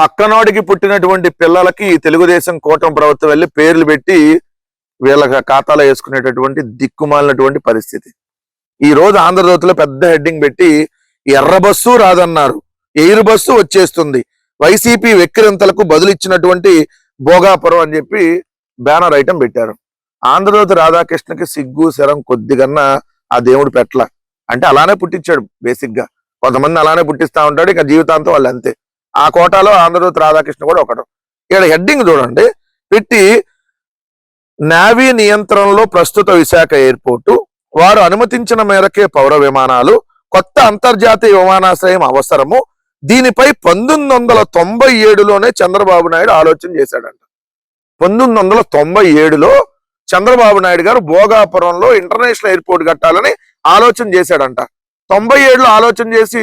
పక్కనోడికి పుట్టినటువంటి పిల్లలకి తెలుగుదేశం కూటమి ప్రభుత్వం వెళ్ళి పేర్లు పెట్టి వీళ్ళ ఖాతాలో వేసుకునేటటువంటి దిక్కుమాలినటువంటి పరిస్థితి. ఈ రోజు ఆంధ్రజ్యోతిలో పెద్ద హెడ్డింగ్ పెట్టి ఎర్ర బస్సు రాదన్నారు, ఎయిర్ బస్సు వచ్చేస్తుంది, వైసీపీ వెక్కిరింతలకు బదులిచ్చినటువంటి భోగాపురం అని చెప్పి బ్యానర్ ఐటమ్ పెట్టారు. ఆంధ్రజ్యోతి రాధాకృష్ణకి సిగ్గు శరం కొద్దిగన్నా ఆ దేవుడు పెట్ల. అంటే అలానే పుట్టించాడు బేసిక్ గా. కొంతమంది అలానే పుట్టిస్తా ఉంటాడు, ఇక జీవితాంతం వాళ్ళు అంతే. ఆ కోటాలో ఆంధ్రజ్యోతి రాధాకృష్ణ కూడా ఒకడు. ఇక్కడ హెడ్డింగ్ చూడండి పెట్టి, నేవీ నియంత్రణలో ప్రస్తుత విశాఖ ఎయిర్పోర్టు, వారు అనుమతించిన మేరకే పౌర విమానాలు, కొత్త అంతర్జాతీయ విమానాశ్రయం అవసరము, దీనిపై 1997లోనే చంద్రబాబు నాయుడు ఆలోచన చేశాడంట. 1997లో చంద్రబాబు నాయుడు గారు భోగాపురంలో ఇంటర్నేషనల్ ఎయిర్పోర్ట్ కట్టాలని ఆలోచన చేశాడంట. 97లో ఆలోచన చేసి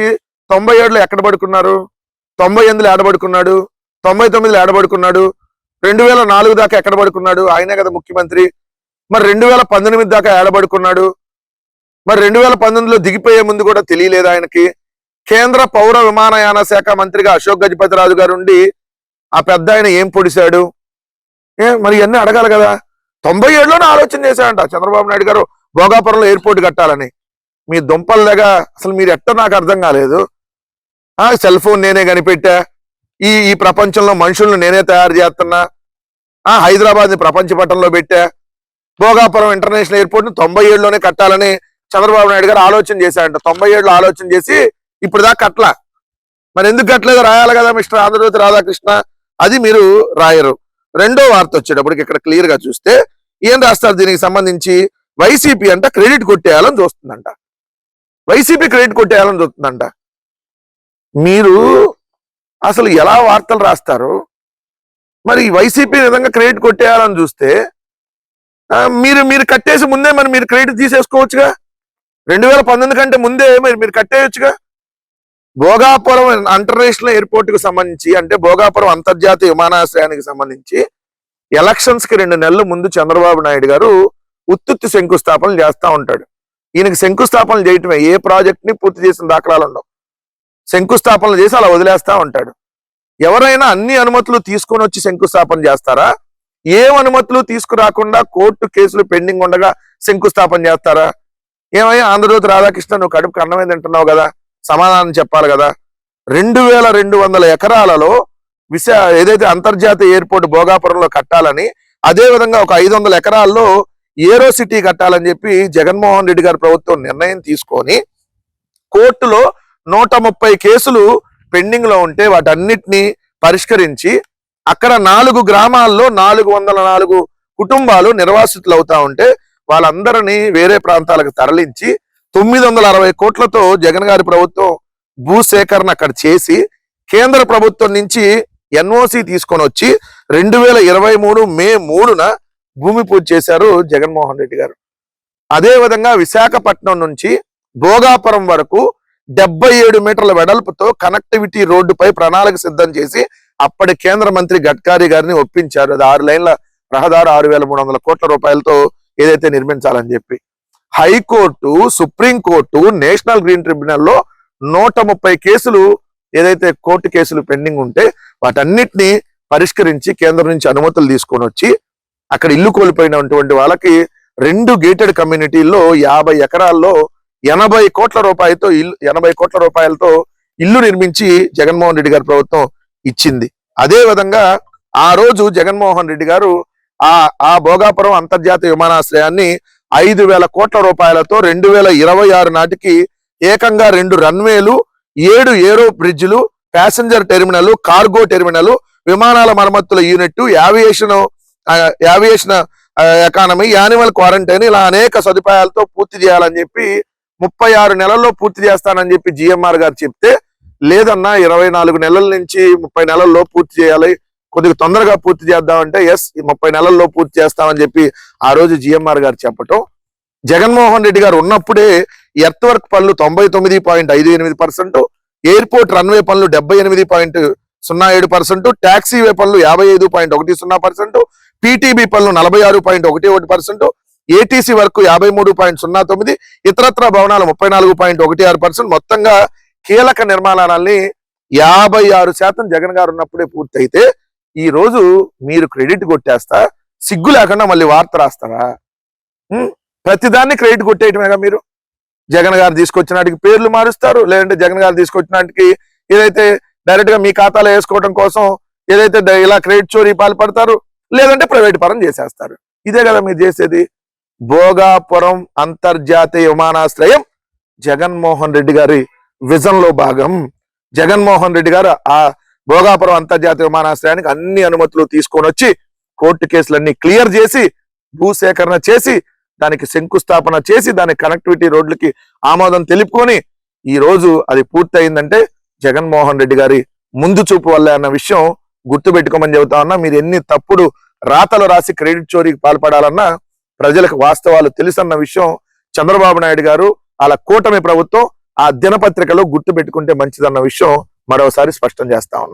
97లో ఎక్కడ పడుకున్నారు, 98లో ఏడబడుకున్నాడు, 99లో ఏడబడుకున్నాడు, 2004 దాకా ఎక్కడ పడుకున్నాడు, ఆయనే కదా ముఖ్యమంత్రి. మరి 2018 దాకా ఏడబడుకున్నాడు. మరి 2019లో దిగిపోయే ముందు కూడా తెలియలేదు ఆయనకి. కేంద్ర పౌర విమానయాన శాఖ మంత్రిగా అశోక్ గజపతిరాజు గారు ఉండి ఆ పెద్ద ఆయన ఏం పొడిశాడు? మరి ఇవన్నీ అడగాలి కదా. 97లోనే ఆలోచన చేశాడంట చంద్రబాబు నాయుడు గారు భోగాపురంలో ఎయిర్పోర్ట్ కట్టాలని. మీ దుంపల దగ్గర అసలు మీరు ఎట్ట నాకు అర్థం కాలేదు. సెల్ ఫోన్ నేనే కనిపెట్టా, ఈ ప్రపంచంలో మనుషులను నేనే తయారు చేస్తున్నా, హైదరాబాద్ ని ప్రపంచ పటంలో పెట్టా, భోగాపురం ఇంటర్నేషనల్ ఎయిర్పోర్ట్ ని 97లోనే కట్టాలని చంద్రబాబు నాయుడు గారు ఆలోచన చేశాడంట. 97లో ఆలోచన చేసి ఇప్పుడు దాకా కట్టలా. మరి ఎందుకు కట్టలేదు రాయాలి కదా మిస్టర్ ఆంధ్రజ్యోతి రాధాకృష్ణ. అది మీరు రాయరు. రెండో వార్త వచ్చేటప్పటికి ఇక్కడ క్లియర్ గా చూస్తే ఏం రాస్తారు దీనికి సంబంధించి, వైసీపీ అంట క్రెడిట్ కొట్టేయాలని చూస్తుందంట. వైసీపీ క్రెడిట్ కొట్టేయాలని చూస్తుందంట. మీరు అసలు ఎలా వార్తలు రాస్తారు? మరి వైసీపీ విధంగా క్రెడిట్ కొట్టేయాలని చూస్తే మీరు కట్టేసి ముందే మరి మీరు క్రెడిట్ తీసేసుకోవచ్చుగా. 2019 కంటే ముందే మీరు కట్టేయచ్చుగా. భోగాపురం ఇంటర్నేషనల్ ఎయిర్పోర్ట్ కు సంబంధించి, అంటే భోగాపురం అంతర్జాతీయ విమానాశ్రయానికి సంబంధించి ఎలక్షన్స్ కి 2 నెలల ముందు చంద్రబాబు నాయుడు గారు ఉత్తుత్తి శంకుస్థాపనలు చేస్తా ఉంటాడు. ఈయనకి శంకుస్థాపనలు చేయటమే, ఏ ప్రాజెక్ట్ ని పూర్తి చేసిన దాఖలాలు ఉండవు. శంకుస్థాపనలు చేసి అలా వదిలేస్తా ఉంటాడు. ఎవరైనా అన్ని అనుమతులు తీసుకొని వచ్చి శంకుస్థాపన చేస్తారా? ఏం అనుమతులు తీసుకురాకుండా కోర్టు కేసులు పెండింగ్ ఉండగా శంకుస్థాపన చేస్తారా? ఏమయ్యా ఆంధ్రజ్యోతి రాధాకృష్ణ, నువ్వు కడుపుకి అన్నమే తింటున్నావు కదా, సమాధానం చెప్పాలి కదా. 2200 ఎకరాలలో ఏదైతే అంతర్జాతీయ ఎయిర్పోర్ట్ భోగాపురంలో కట్టాలని, అదే విధంగా ఒక 500 ఎకరాల్లో ఏరో సిటీ కట్టాలని చెప్పి జగన్మోహన్ రెడ్డి గారి ప్రభుత్వం నిర్ణయం తీసుకొని కోర్టులో 130 కేసులు పెండింగ్ లో ఉంటే వాటన్నిటిని పరిష్కరించి అక్కడ 4 గ్రామాల్లో 404 కుటుంబాలు నిర్వాసితులు అవుతా ఉంటే వాళ్ళందరినీ వేరే ప్రాంతాలకు తరలించి 960 కోట్లతో జగన్ గారి ప్రభుత్వం భూసేకరణ అక్కడ చేసి కేంద్ర ప్రభుత్వం నుంచి ఎన్ఓసి తీసుకొని వచ్చి 2023 మే 3న భూమి పూజ చేశారు జగన్మోహన్ రెడ్డి గారు. అదే విధంగా విశాఖపట్నం నుంచి భోగాపురం వరకు 77 మీటర్ల వెడల్పుతో కనెక్టివిటీ రోడ్డుపై ప్రణాళిక సిద్ధం చేసి అప్పటి కేంద్ర మంత్రి గడ్కరీ గారిని ఒప్పించారు. అది 6 లైన్ల రహదారి 6300 కోట్ల రూపాయలతో ఏదైతే నిర్మించాలని చెప్పి. హైకోర్టు, సుప్రీంకోర్టు, నేషనల్ గ్రీన్ ట్రిబ్యునల్లో 130 కేసులు ఏదైతే కోర్టు కేసులు పెండింగ్ ఉంటే వాటన్నిటిని పరిష్కరించి కేంద్రం నుంచి అనుమతులు తీసుకొని వచ్చి అక్కడ ఇల్లు కోల్పోయినటువంటి వాళ్ళకి 2 గేటెడ్ కమ్యూనిటీల్లో 50 ఎకరాల్లో 80 కోట్ల రూపాయలతో ఇల్లు నిర్మించి జగన్మోహన్ రెడ్డి గారి ప్రభుత్వం ఇచ్చింది. అదే విధంగా ఆ రోజు జగన్మోహన్ రెడ్డి గారు ఆ భోగాపురం అంతర్జాతీయ విమానాశ్రయాన్ని 5000 కోట్ల రూపాయలతో 2026 నాటికి ఏకంగా 2 రన్వేలు, 7 ఏరో బ్రిడ్జిలు, ప్యాసింజర్ టెర్మినల్, కార్గో టెర్మినల్, విమానాల మరమ్మతుల unit, aviation economy, animal quarantine, ఇలా అనేక సదుపాయాలతో పూర్తి చేయాలని చెప్పి 36 నెలల్లో పూర్తి చేస్తానని చెప్పి జిఎంఆర్ గారు చెప్తే, లేదన్నా 24 నెలల నుంచి 30 నెలల్లో పూర్తి చేయాలి, కొద్దిగా తొందరగా పూర్తి చేద్దామంటే ఎస్ 30 నెలల్లో పూర్తి చేస్తామని చెప్పి ఆ రోజు జిఎంఆర్ గారు చెప్పటం, జగన్మోహన్ రెడ్డి గారు ఉన్నప్పుడే ఎర్త్ వర్క్ పనులు 99.58%, ఎయిర్పోర్ట్ రన్వే పనులు 78.07%, టాక్సీ వే పనులు 55.10%, పీటీబీ పనులు 46.11%, ఏటీసీ వర్క్ 53.09%, ఇతరత్ర భవనాలు 34.16%, మొత్తంగా కీలక నిర్మాణాలని 56% జగన్ గారు ఉన్నప్పుడే పూర్తయితే ఈ రోజు మీరు క్రెడిట్ కొట్టేస్తా సిగ్గు లేకుండా మళ్ళీ వార్త రాస్తారా? ప్రతిదాన్ని క్రెడిట్ కొట్టేయటమేగా మీరు. జగన్ గారు తీసుకొచ్చిన వాటికి పేర్లు మారుస్తారు, లేదంటే జగన్ గారు తీసుకొచ్చిన వాటికి ఏదైతే డైరెక్ట్ గా మీ ఖాతాలో వేసుకోవడం కోసం ఏదైతే ఇలా క్రెడిట్ చోరీ పాల్పడతారు, లేదంటే ప్రైవేట్ పరం చేసేస్తారు. ఇదే కదా మీరు చేసేది. భోగాపురం అంతర్జాతీయ విమానాశ్రయం జగన్మోహన్ రెడ్డి గారి విజన్ లో భాగం. జగన్మోహన్ రెడ్డి గారు ఆ భోగాపురం అంతర్జాతీయ విమానాశ్రయానికి అన్ని అనుమతులు తీసుకొని వచ్చి కోర్టు కేసులన్నీ క్లియర్ చేసి భూసేకరణ చేసి దానికి శంకుస్థాపన చేసి దాని కనెక్టివిటీ రోడ్లకి ఆమోదం తెలుపుకొని ఈ రోజు అది పూర్తయిందంటే జగన్మోహన్ రెడ్డి గారి ముందు చూపు వల్ల అన్న విషయం గుర్తు పెట్టుకోమని చెబుతా ఉన్నా. మీరు ఎన్ని తప్పుడు రాతలు రాసి క్రెడిట్ చోరీకి పాల్పడాలన్నా ప్రజలకు వాస్తవాలు తెలుసన్న విషయం చంద్రబాబు నాయుడు గారు అలా కూటమి ప్రభుత్వం ఆ దినపత్రికలో గుర్తు పెట్టుకుంటే మంచిదన్న విషయం మరోసారి స్పష్టం చేస్తా ఉన్నా.